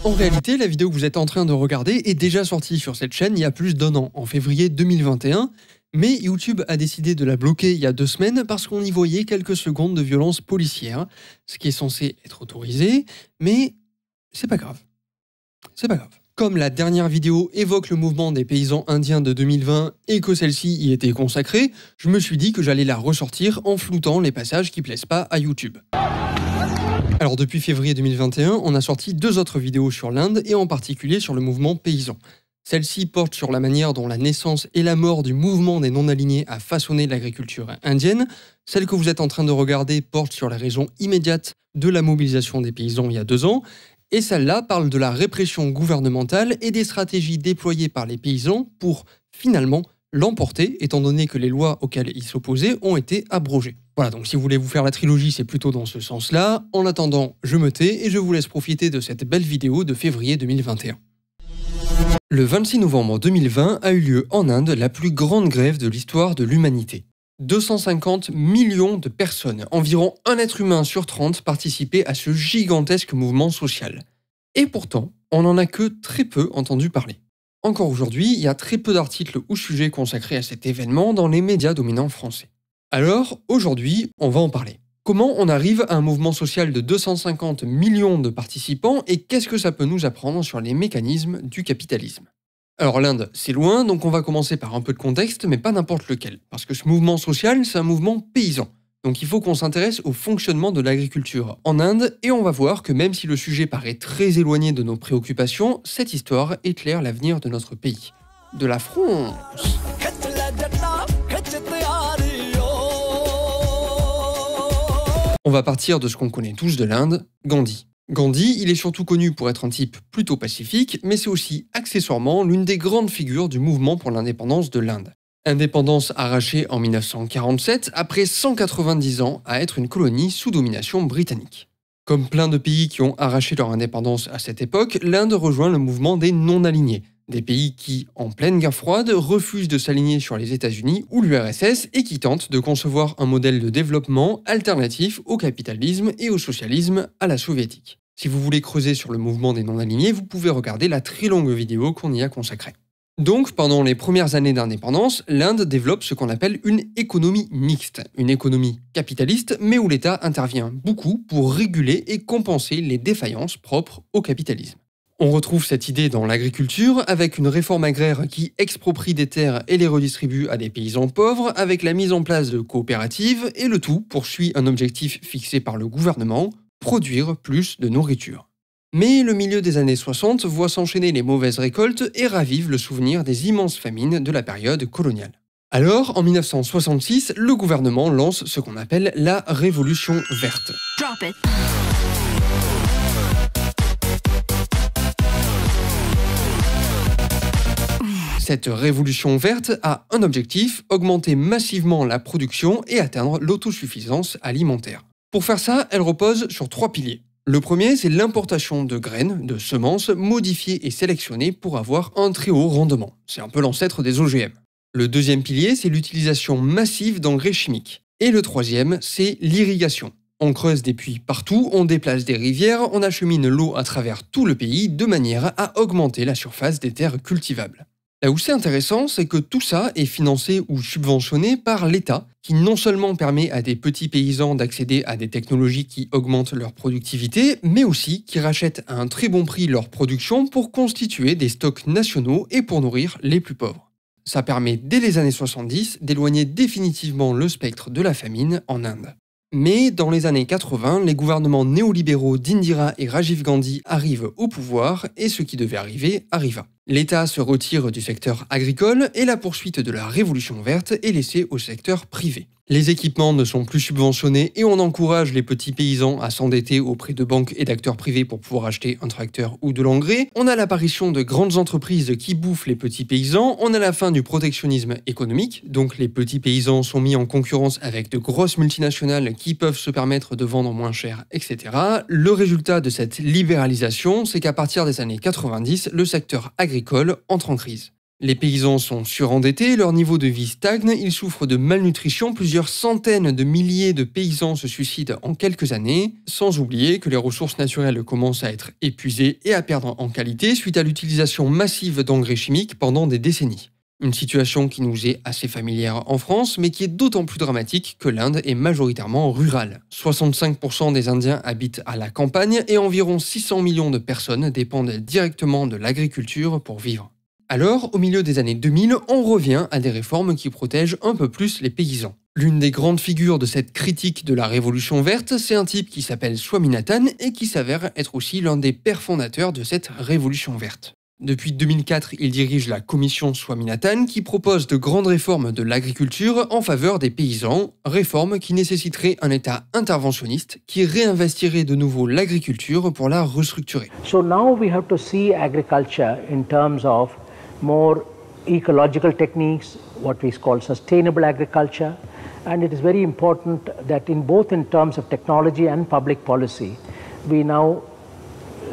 En réalité, la vidéo que vous êtes en train de regarder est déjà sortie sur cette chaîne il y a plus d'1 an, en février 2021, mais YouTube a décidé de la bloquer il y a 2 semaines parce qu'on y voyait quelques secondes de violence policière, ce qui est censé être autorisé, mais c'est pas grave. C'est pas grave. Comme la dernière vidéo évoque le mouvement des paysans indiens de 2020 et que celle-ci y était consacrée, je me suis dit que j'allais la ressortir en floutant les passages qui plaisent pas à YouTube. Alors depuis février 2021, on a sorti 2 autres vidéos sur l'Inde et en particulier sur le mouvement paysan. Celle-ci porte sur la manière dont la naissance et la mort du mouvement des non-alignés a façonné l'agriculture indienne. Celle que vous êtes en train de regarder porte sur les raisons immédiates de la mobilisation des paysans il y a 2 ans. Et celle-là parle de la répression gouvernementale et des stratégies déployées par les paysans pour, finalement, l'emporter, étant donné que les lois auxquelles ils s'opposaient ont été abrogées. Voilà, donc si vous voulez vous faire la trilogie, c'est plutôt dans ce sens-là. En attendant, je me tais et je vous laisse profiter de cette belle vidéo de février 2021. Le 26 novembre 2020 a eu lieu en Inde la plus grande grève de l'histoire de l'humanité. 250 millions de personnes, environ un être humain sur 30, participaient à ce gigantesque mouvement social. Et pourtant, on n'en a que très peu entendu parler. Encore aujourd'hui, il y a très peu d'articles ou sujets consacrés à cet événement dans les médias dominants français. Alors, aujourd'hui, on va en parler. Comment on arrive à un mouvement social de 250 millions de participants et qu'est-ce que ça peut nous apprendre sur les mécanismes du capitalisme ? Alors l'Inde, c'est loin, donc on va commencer par un peu de contexte, mais pas n'importe lequel. Parce que ce mouvement social, c'est un mouvement paysan. Donc il faut qu'on s'intéresse au fonctionnement de l'agriculture en Inde, et on va voir que même si le sujet paraît très éloigné de nos préoccupations, cette histoire éclaire l'avenir de notre pays. De la France. On va partir de ce qu'on connaît tous de l'Inde, Gandhi. Gandhi, il est surtout connu pour être un type plutôt pacifique, mais c'est aussi accessoirement l'une des grandes figures du mouvement pour l'indépendance de l'Inde. Indépendance arrachée en 1947, après 190 ans à être une colonie sous domination britannique. Comme plein de pays qui ont arraché leur indépendance à cette époque, l'Inde rejoint le mouvement des non-alignés, des pays qui, en pleine guerre froide, refusent de s'aligner sur les États-Unis ou l'URSS et qui tentent de concevoir un modèle de développement alternatif au capitalisme et au socialisme à la soviétique. Si vous voulez creuser sur le mouvement des non-alignés, vous pouvez regarder la très longue vidéo qu'on y a consacrée. Donc, pendant les premières années d'indépendance, l'Inde développe ce qu'on appelle une économie mixte, une économie capitaliste, mais où l'État intervient beaucoup pour réguler et compenser les défaillances propres au capitalisme. On retrouve cette idée dans l'agriculture, avec une réforme agraire qui exproprie des terres et les redistribue à des paysans pauvres, avec la mise en place de coopératives, et le tout poursuit un objectif fixé par le gouvernement, produire plus de nourriture. Mais le milieu des années 60 voit s'enchaîner les mauvaises récoltes et ravive le souvenir des immenses famines de la période coloniale. Alors, en 1966, le gouvernement lance ce qu'on appelle la Révolution verte. Drop it. Cette révolution verte a un objectif, augmenter massivement la production et atteindre l'autosuffisance alimentaire. Pour faire ça, elle repose sur 3 piliers. Le premier, c'est l'importation de graines, de semences modifiées et sélectionnées pour avoir un très haut rendement. C'est un peu l'ancêtre des OGM. Le deuxième pilier, c'est l'utilisation massive d'engrais chimiques. Et le troisième, c'est l'irrigation. On creuse des puits partout, on déplace des rivières, on achemine l'eau à travers tout le pays de manière à augmenter la surface des terres cultivables. Là où c'est intéressant, c'est que tout ça est financé ou subventionné par l'État, qui non seulement permet à des petits paysans d'accéder à des technologies qui augmentent leur productivité, mais aussi qui rachètent à un très bon prix leur production pour constituer des stocks nationaux et pour nourrir les plus pauvres. Ça permet dès les années 70 d'éloigner définitivement le spectre de la famine en Inde. Mais dans les années 80, les gouvernements néolibéraux d'Indira et Rajiv Gandhi arrivent au pouvoir et ce qui devait arriver arriva. L'État se retire du secteur agricole et la poursuite de la révolution verte est laissée au secteur privé. Les équipements ne sont plus subventionnés et on encourage les petits paysans à s'endetter auprès de banques et d'acteurs privés pour pouvoir acheter un tracteur ou de l'engrais. On a l'apparition de grandes entreprises qui bouffent les petits paysans. On a la fin du protectionnisme économique, donc les petits paysans sont mis en concurrence avec de grosses multinationales qui peuvent se permettre de vendre moins cher, etc. Le résultat de cette libéralisation, c'est qu'à partir des années 90, le secteur agricole entre en crise. Les paysans sont surendettés, leur niveau de vie stagne, ils souffrent de malnutrition, plusieurs centaines de milliers de paysans se suicident en quelques années, sans oublier que les ressources naturelles commencent à être épuisées et à perdre en qualité suite à l'utilisation massive d'engrais chimiques pendant des décennies. Une situation qui nous est assez familière en France, mais qui est d'autant plus dramatique que l'Inde est majoritairement rurale. 65% des Indiens habitent à la campagne et environ 600 millions de personnes dépendent directement de l'agriculture pour vivre. Alors, au milieu des années 2000, on revient à des réformes qui protègent un peu plus les paysans. L'une des grandes figures de cette critique de la Révolution verte, c'est un type qui s'appelle Swaminathan et qui s'avère être aussi l'un des pères fondateurs de cette Révolution verte. Depuis 2004, il dirige la commission Swaminathan qui propose de grandes réformes de l'agriculture en faveur des paysans, réformes qui nécessiteraient un État interventionniste qui réinvestirait de nouveau l'agriculture pour la restructurer. So now we have to see agriculture in terms of more ecological techniques, what we call sustainable agriculture, and it is very important that in terms of technology and public policy, we now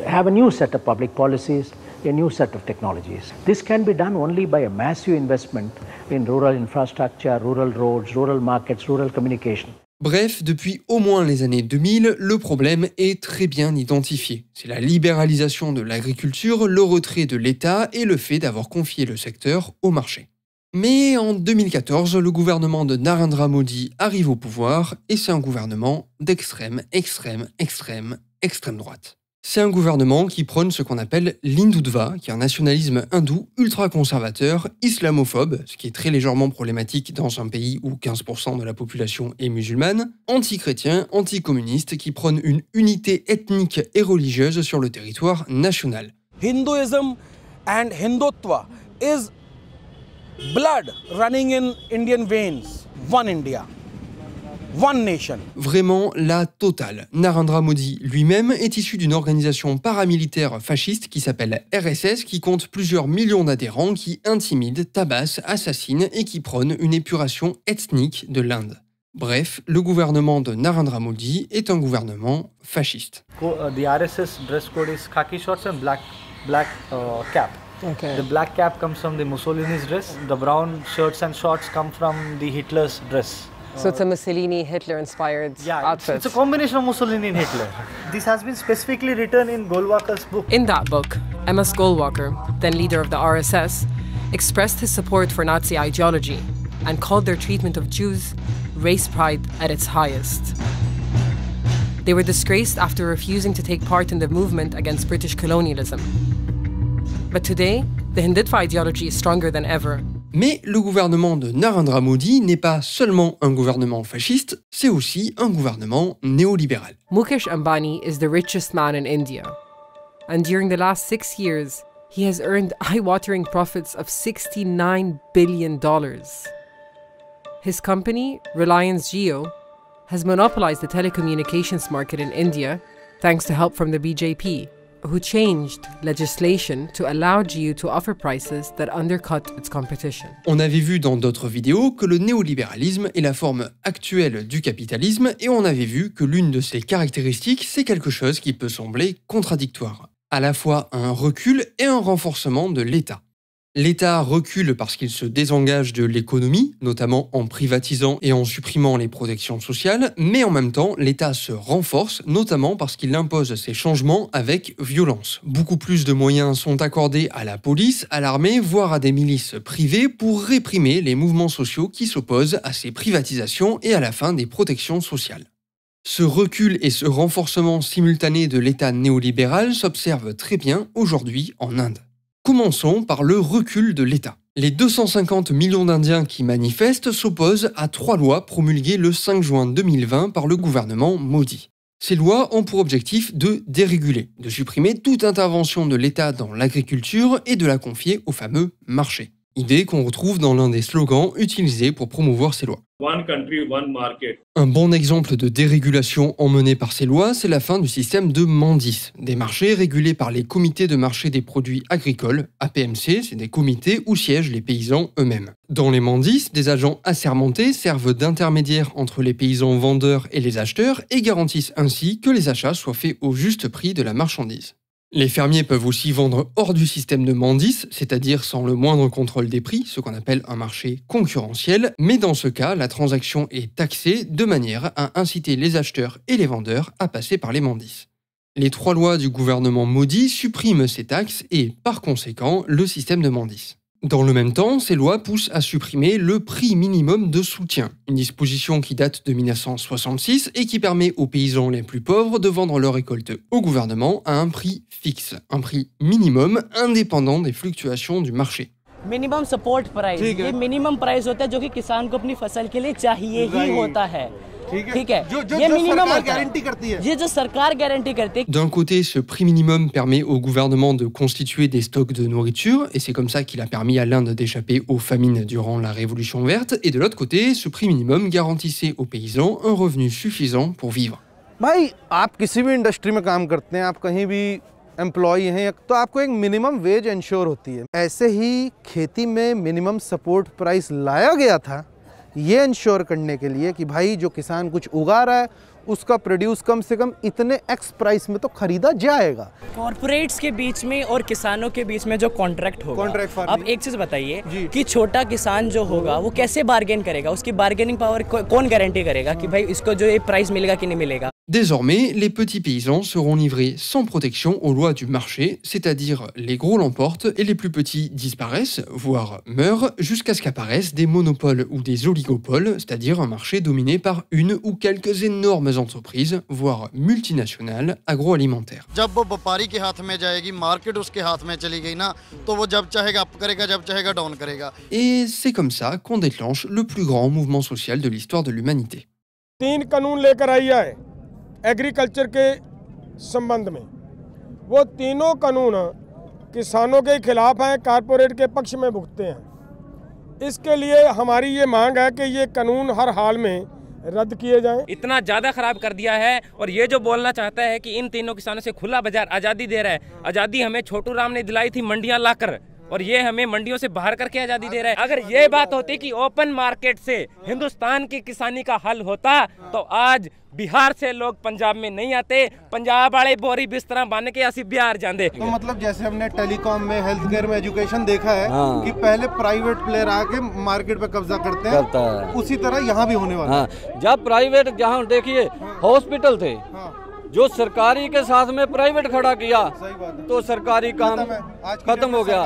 have a new set of public policies, a new set of technologies. This can be done only by a massive investment in rural infrastructure, rural roads, rural markets, rural communication. Bref, depuis au moins les années 2000, le problème est très bien identifié. C'est la libéralisation de l'agriculture, le retrait de l'État et le fait d'avoir confié le secteur au marché. Mais en 2014, le gouvernement de Narendra Modi arrive au pouvoir et c'est un gouvernement d'extrême droite. C'est un gouvernement qui prône ce qu'on appelle l'Hindutva, qui est un nationalisme hindou ultra-conservateur, islamophobe, ce qui est très légèrement problématique dans un pays où 15% de la population est musulmane, anti-chrétien, anti-communiste, qui prône une unité ethnique et religieuse sur le territoire national. Hinduism and Hindutva is blood running in Indian veins. One India. One nation. Vraiment la totale. Narendra Modi lui-même est issu d'une organisation paramilitaire fasciste qui s'appelle RSS, qui compte plusieurs millions d'adhérents, qui intimident, tabassent, assassinent et qui prône une épuration ethnique de l'Inde. Bref, le gouvernement de Narendra Modi est un gouvernement fasciste. The RSS dress code is khaki shorts and black cap. Okay. The black cap comes from the Mussolini's dress. The brown shirts and shorts come from the Hitler's dress. So it's a Mussolini, Hitler-inspired outfit. It's a combination of Mussolini and Hitler. This has been specifically written in Golwalker's book. In that book, M.S. Golwalker, then leader of the RSS, expressed his support for Nazi ideology and called their treatment of Jews race pride at its highest. They were disgraced after refusing to take part in the movement against British colonialism. But today, the Hindutva ideology is stronger than ever. Mais le gouvernement de Narendra Modi n'est pas seulement un gouvernement fasciste, c'est aussi un gouvernement néolibéral. Mukesh Ambani is the richest man in India. And during the last 6 years, he has earned eye-watering profits of $69 billion. His company, Reliance Jio, has monopolized the telecommunications market in India thanks to help from the BJP, who changed legislation to allow Jio to offer prices that undercut its competition. On avait vu dans d'autres vidéos que le néolibéralisme est la forme actuelle du capitalisme et on avait vu que l'une de ses caractéristiques, c'est quelque chose qui peut sembler contradictoire. À la fois un recul et un renforcement de l'État. L'État recule parce qu'il se désengage de l'économie, notamment en privatisant et en supprimant les protections sociales, mais en même temps, l'État se renforce, notamment parce qu'il impose ces changements avec violence. Beaucoup plus de moyens sont accordés à la police, à l'armée, voire à des milices privées pour réprimer les mouvements sociaux qui s'opposent à ces privatisations et à la fin des protections sociales. Ce recul et ce renforcement simultané de l'État néolibéral s'observent très bien aujourd'hui en Inde. Commençons par le recul de l'État. Les 250 millions d'Indiens qui manifestent s'opposent à 3 lois promulguées le 5 juin 2020 par le gouvernement Modi. Ces lois ont pour objectif de déréguler, de supprimer toute intervention de l'État dans l'agriculture et de la confier au fameux marché. Idée qu'on retrouve dans l'un des slogans utilisés pour promouvoir ces lois. One country, one market. Un bon exemple de dérégulation emmenée par ces lois, c'est la fin du système de mandis, des marchés régulés par les comités de marché des produits agricoles, APMC, c'est des comités où siègent les paysans eux-mêmes. Dans les mandis, des agents assermentés servent d'intermédiaires entre les paysans vendeurs et les acheteurs et garantissent ainsi que les achats soient faits au juste prix de la marchandise. Les fermiers peuvent aussi vendre hors du système de Mandis, c'est-à-dire sans le moindre contrôle des prix, ce qu'on appelle un marché concurrentiel, mais dans ce cas, la transaction est taxée de manière à inciter les acheteurs et les vendeurs à passer par les Mandis. Les 3 lois du gouvernement Modi suppriment ces taxes et, par conséquent, le système de Mandis. Dans le même temps, ces lois poussent à supprimer le prix minimum de soutien, une disposition qui date de 1966 et qui permet aux paysans les plus pauvres de vendre leurs récoltes au gouvernement à un prix fixe, un prix minimum indépendant des fluctuations du marché. Minimum support price ये minimum price होता है जो कि किसान को अपनी फसल के लिए चाहिए ही होता है ठीक है ये मिनिमम गारंटी करती है ये जो सरकार गारंटी करती है. D'un côté, ce prix minimum permet au gouvernement de constituer des stocks de nourriture et c'est comme ça qu'il a permis à l'Inde d'échapper aux famines durant la Révolution verte, et de l'autre côté, ce prix minimum garantissait aux paysans un revenu suffisant pour vivre. भाई आप किसी भी इंडस्ट्री में काम करते हैं, आप कहीं भी एम्प्लॉई हैं तो आपको एक मिनिमम वेज इंश्योर होती है। ऐसे ही खेती में मिनिमम सपोर्ट प्राइस लाया गया था ये इंश्योर करने के लिए कि भाई जो किसान कुछ उगा रहा है उसका प्रोड्यूस कम से कम इतने एक्स प्राइस में तो खरीदा जाएगा। कॉर्पोरेट्स के बीच में और किसानों के बीच में जो कॉन्ट्रैक्ट होगा, आप एक चीज बताइए कि छोटा किसान जो होगा वो कैसे बार्गेन करेगा, उसकी बार्गेनिंग पावर कौन गारंटी करेगा कि भाई इसको जो ये प्राइस मिलेगा कि नहीं मिलेगा. Désormais, les petits paysans seront livrés sans protection aux lois du marché, c'est-à-dire les gros l'emportent et les plus petits disparaissent, voire meurent, jusqu'à ce qu'apparaissent des monopoles ou des oligopoles, c'est-à-dire un marché dominé par une ou quelques énormes entreprises, voire multinationales, agroalimentaires. जब वो व्यापारी के हाथ में जाएगी, मार्केट उसके हाथ में चली गई ना, तो वो जब चाहेगा अप करेगा, जब चाहेगा डाउन करेगा. Et c'est comme ça qu'on déclenche le plus grand mouvement social de l'histoire de l'humanité. 3 कानून लेकर आई है एग्रीकल्चर के संबंध में. वो तीनों कानून किसानों के खिलाफ हैं, कारपोरेट के पक्ष में भुगतते हैं. इसके लिए हमारी ये मांग है कि ये कानून हर हाल में रद्द किए जाएं. इतना ज़्यादा खराब कर दिया है और ये जो बोलना चाहता है कि इन तीनों किसानों से खुला बाजार आज़ादी दे रहा है. आज़ादी हमें छोटू राम ने दिलाई थी मंडियां लाकर, और ये हमें मंडियों से बाहर करके आज़ादी दे रहा है. अगर ये बात होती कि ओपन मार्केट से हिंदुस्तान की किसानी का हल होता तो आज बिहार से लोग पंजाब में नहीं आते, पंजाब वाले बोरी बिस्तरा बन के असी बिहार जाते. तो मतलब जैसे हमने टेलीकॉम में, हेल्थ केयर में, एजुकेशन देखा है कि पहले प्राइवेट प्लेयर आके मार्केट पे कब्जा करते हैं, उसी तरह यहाँ भी होने वाला है. जब प्राइवेट, जहाँ देखिए हॉस्पिटल थे जो सरकारी के साथ में प्राइवेट खड़ा किया तो सरकारी काम खत्म हो गया.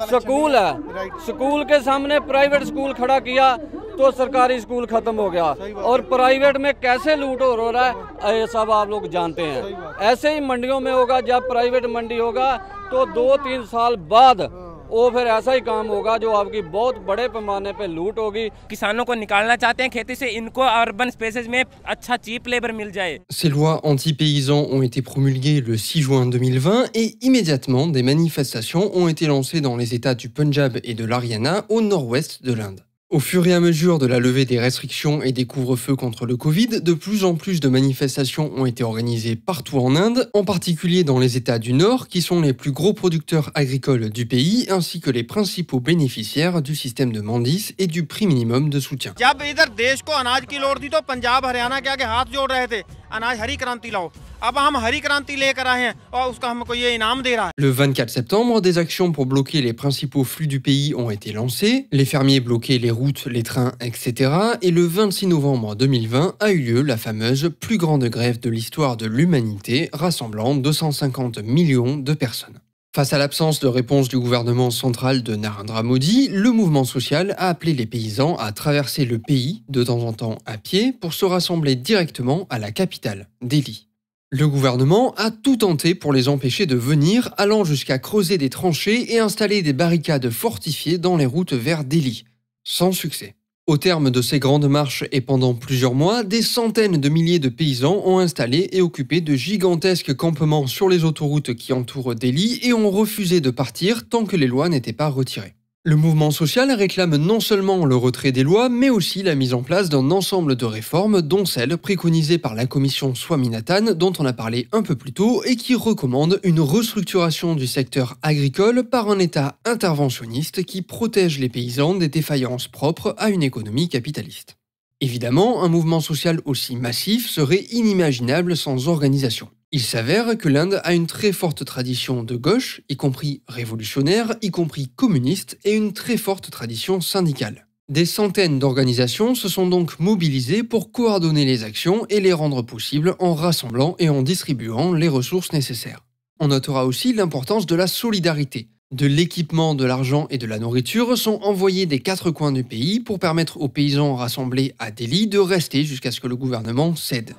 स्कूल है, स्कूल के सामने प्राइवेट स्कूल खड़ा किया तो सरकारी स्कूल खत्म हो गया. और प्राइवेट में कैसे लूट हो रहा है ये सब आप लोग जानते हैं. ऐसे ही मंडियों में होगा. जब प्राइवेट मंडी होगा तो 2-3 साल बाद वो फिर ऐसा ही काम होगा जो आपकी बहुत बड़े पैमाने पे लूट होगी. किसानों को निकालना चाहते हैं खेती से, इनको अर्बन स्पेसेस में अच्छा चीप लेबर मिल जाए. Ces lois anti-paysans ont été promulguées le 6 juin 2020 et immédiatement des manifestations ont été lancées dans les États du Punjab et de l'Haryana au nord-ouest de l'Inde. Au fur et à mesure de la levée des restrictions et des couvre-feux contre le Covid, de plus en plus de manifestations ont été organisées partout en Inde, en particulier dans les États du Nord, qui sont les plus gros producteurs agricoles du pays, ainsi que les principaux bénéficiaires du système de Mandis et du prix minimum de soutien. जब इधर देश को अनाज की लोड़ थी तो पंजाब हरियाणा के आगे हाथ जोड़ रहे थे, अनाज हरी क्रांति लाओ. अब हम हरी क्रांति लेकर आए हैं और उसका हमको ये इनाम दे रहा है. Le 24 septembre, des actions pour bloquer les principaux flux du pays ont été lancées. Les fermiers bloquaient les routes, les trains, etc. Et le 26 novembre 2020 a eu lieu la fameuse plus grande grève de l'histoire de l'humanité, rassemblant 250 millions de personnes. Face à l'absence de réponse du gouvernement central de Narendra Modi, le mouvement social a appelé les paysans à traverser le pays, de temps en temps à pied, pour se rassembler directement à la capitale, Delhi. Le gouvernement a tout tenté pour les empêcher de venir, allant jusqu'à creuser des tranchées et installer des barricades fortifiées dans les routes vers Delhi. Sans succès. Au terme de ces grandes marches et pendant plusieurs mois, des centaines de milliers de paysans ont installé et occupé de gigantesques campements sur les autoroutes qui entourent Delhi et ont refusé de partir tant que les lois n'étaient pas retirées. Le mouvement social réclame non seulement le retrait des lois, mais aussi la mise en place d'un ensemble de réformes, dont celle préconisée par la commission Swaminathan, dont on a parlé un peu plus tôt, et qui recommande une restructuration du secteur agricole par un État interventionniste qui protège les paysans des défaillances propres à une économie capitaliste. Évidemment, un mouvement social aussi massif serait inimaginable sans organisation. Il s'avère que l'Inde a une très forte tradition de gauche, y compris révolutionnaire, y compris communiste, et une très forte tradition syndicale. Des centaines d'organisations se sont donc mobilisées pour coordonner les actions et les rendre possibles en rassemblant et en distribuant les ressources nécessaires. On notera aussi l'importance de la solidarité. De l'équipement, de l'argent et de la nourriture sont envoyés des 4 coins du pays pour permettre aux paysans rassemblés à Delhi de rester jusqu'à ce que le gouvernement cède.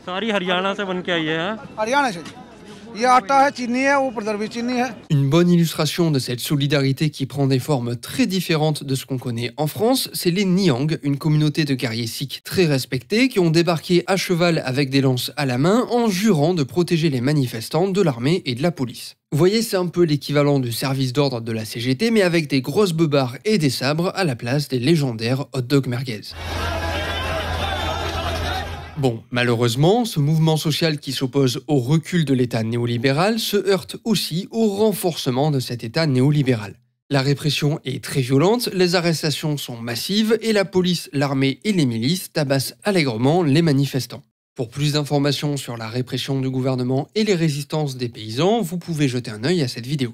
Une bonne illustration de cette solidarité qui prend des formes très différentes de ce qu'on connaît en France, c'est les Niang, une communauté de guerriers sikhs très respectés qui ont débarqué à cheval avec des lances à la main en jurant de protéger les manifestants de l'armée et de la police. Vous voyez, c'est un peu l'équivalent du service d'ordre de la CGT, mais avec des grosses beubards et des sabres à la place des légendaires hot dog merguez. Bon, malheureusement, ce mouvement social qui s'oppose au recul de l'État néolibéral se heurte aussi au renforcement de cet État néolibéral. La répression est très violente, les arrestations sont massives et la police, l'armée et les milices tabassent allègrement les manifestants. Pour plus d'informations sur la répression du gouvernement et les résistances des paysans, vous pouvez jeter un œil à cette vidéo.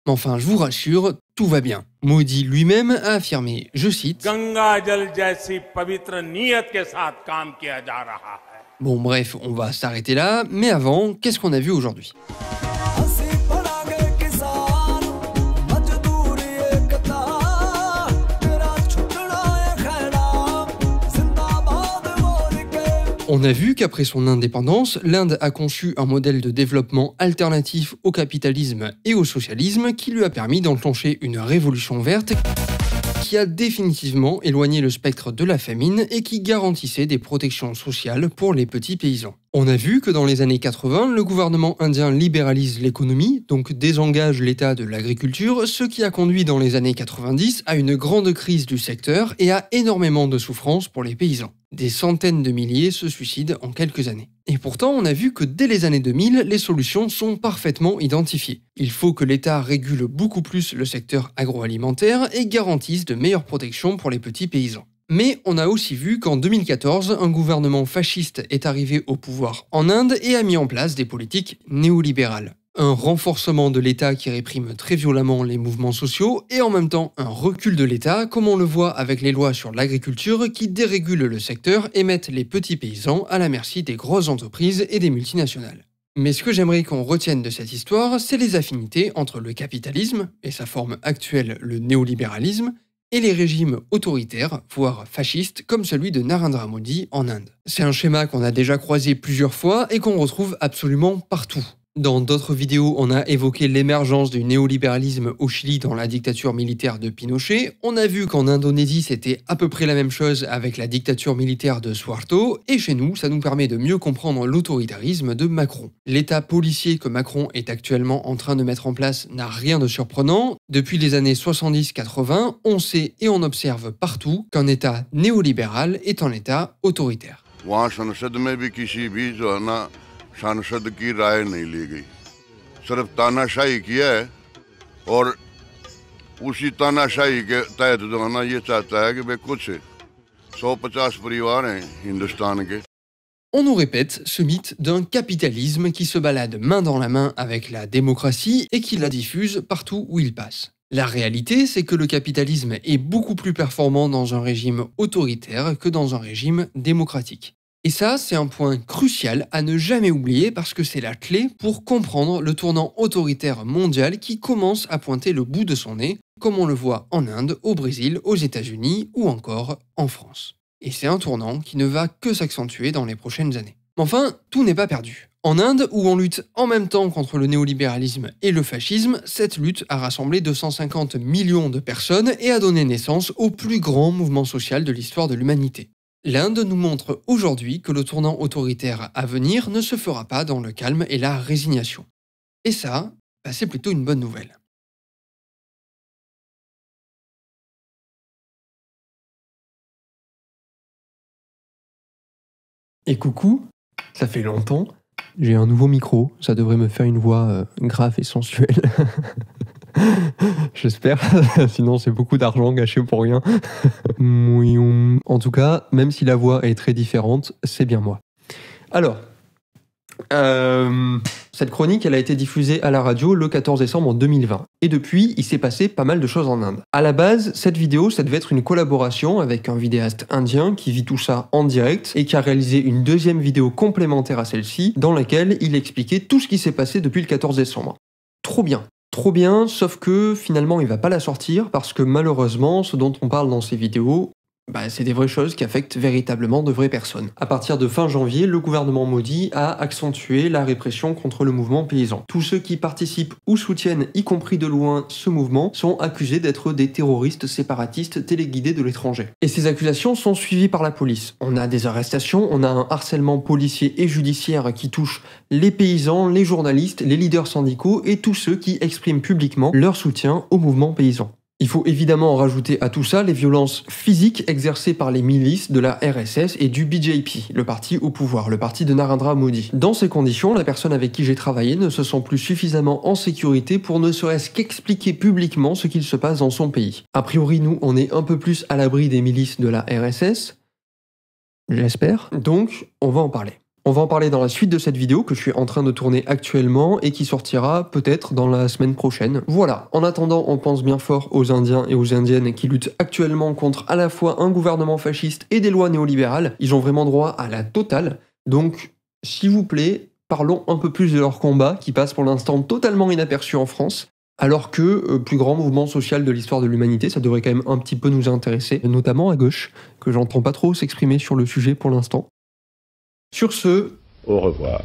Mais enfin, je vous rassure, tout va bien. Modi lui-même a affirmé, je cite, Bon bref, on va s'arrêter là, mais avant, qu'est-ce qu'on a vu aujourd'hui ? On a vu qu'après son indépendance, l'Inde a conçu un modèle de développement alternatif au capitalisme et au socialisme qui lui a permis d'enclencher une révolution verte qui a définitivement éloigné le spectre de la famine et qui garantissait des protections sociales pour les petits paysans. On a vu que dans les années 80, le gouvernement indien libéralise l'économie, donc désengage l'État de l'agriculture, ce qui a conduit dans les années 90 à une grande crise du secteur et à énormément de souffrances pour les paysans. Des centaines de milliers se suicident en quelques années. Et pourtant, on a vu que dès les années 2000, les solutions sont parfaitement identifiées. Il faut que l'État régule beaucoup plus le secteur agroalimentaire et garantisse de meilleures protections pour les petits paysans. Mais on a aussi vu qu'en 2014, un gouvernement fasciste est arrivé au pouvoir en Inde et a mis en place des politiques néolibérales. Un renforcement de l'État qui réprime très violemment les mouvements sociaux et en même temps un recul de l'État, comme on le voit avec les lois sur l'agriculture qui dérégulent le secteur et mettent les petits paysans à la merci des grosses entreprises et des multinationales. Mais ce que j'aimerais qu'on retienne de cette histoire, c'est les affinités entre le capitalisme, et sa forme actuelle le néolibéralisme, et les régimes autoritaires, voire fascistes, comme celui de Narendra Modi en Inde. C'est un schéma qu'on a déjà croisé plusieurs fois et qu'on retrouve absolument partout. Dans d'autres vidéos, on a évoqué l'émergence du néolibéralisme au Chili dans la dictature militaire de Pinochet. On a vu qu'en Indonésie, c'était à peu près la même chose avec la dictature militaire de Suharto. Et chez nous, ça nous permet de mieux comprendre l'autoritarisme de Macron. L'état policier que Macron est actuellement en train de mettre en place n'a rien de surprenant. Depuis les années 70-80, on sait et on observe partout qu'un état néolibéral est un état autoritaire. सांसद की राय नहीं ली गई, सिर्फ तानाशाही किया है और उसी तानाशाही के तहत जो है ना ये चाहता है कि भाई कुछ 150 परिवार हैं हिंदुस्तान के। On nous répète ce mythe d'un capitalisme qui se balade main dans la main avec la démocratie et qui la diffuse partout où il passe. La réalité, c'est que le capitalisme est beaucoup plus performant dans un régime autoritaire que dans un régime démocratique. Et ça, c'est un point crucial à ne jamais oublier parce que c'est la clé pour comprendre le tournant autoritaire mondial qui commence à pointer le bout de son nez, comme on le voit en Inde, au Brésil, aux États-Unis ou encore en France. Et c'est un tournant qui ne va que s'accentuer dans les prochaines années. Mais enfin, tout n'est pas perdu. En Inde, où on lutte en même temps contre le néolibéralisme et le fascisme, cette lutte a rassemblé 250 millions de personnes et a donné naissance au plus grand mouvement social de l'histoire de l'humanité. L'Inde nous montre aujourd'hui que le tournant autoritaire à venir ne se fera pas dans le calme et la résignation. Et ça, c'est plutôt une bonne nouvelle. Et coucou, ça fait longtemps. J'ai un nouveau micro, ça devrait me faire une voix grave et sensuelle. J'espère, sinon c'est beaucoup d'argent gâché pour rien. En tout cas, même si la voix est très différente, c'est bien moi. Alors, Cette chronique, elle a été diffusée à la radio le 14 décembre 2020. Et depuis, il s'est passé pas mal de choses en Inde. À la base, cette vidéo, ça devait être une collaboration avec un vidéaste indien qui vit tout ça en direct et qui a réalisé une deuxième vidéo complémentaire à celle-ci, dans laquelle il expliquait tout ce qui s'est passé depuis le 14 décembre. Trop bien. Trop bien, sauf que finalement il va pas la sortir parce que malheureusement ce dont on parle dans ces vidéos, c'est des vraies choses qui affectent véritablement de vraies personnes. À partir de fin janvier, le gouvernement Modi a accentué la répression contre le mouvement paysan. Tous ceux qui participent ou soutiennent, y compris de loin, ce mouvement, sont accusés d'être des terroristes séparatistes téléguidés de l'étranger. Et ces accusations sont suivies par la police. On a des arrestations, on a un harcèlement policier et judiciaire qui touche les paysans, les journalistes, les leaders syndicaux et tous ceux qui expriment publiquement leur soutien au mouvement paysan. Il faut évidemment rajouter à tout ça les violences physiques exercées par les milices de la RSS et du BJP, le parti au pouvoir, le parti de Narendra Modi. Dans ces conditions, la personne avec qui j'ai travaillé ne se sent plus suffisamment en sécurité pour ne serait-ce qu'expliquer publiquement ce qu'il se passe dans son pays. A priori, nous, on est un peu plus à l'abri des milices de la RSS, j'espère, donc on va en parler. On va en parler dans la suite de cette vidéo que je suis en train de tourner actuellement et qui sortira peut-être dans la semaine prochaine. Voilà, en attendant, on pense bien fort aux Indiens et aux Indiennes qui luttent actuellement contre à la fois un gouvernement fasciste et des lois néolibérales. Ils ont vraiment droit à la totale. Donc, s'il vous plaît, parlons un peu plus de leur combat qui passe pour l'instant totalement inaperçu en France. Alors que plus grand mouvement social de l'histoire de l'humanité, ça devrait quand même un petit peu nous intéresser, notamment à gauche, que j'entends pas trop s'exprimer sur le sujet pour l'instant. Sur ce, au revoir.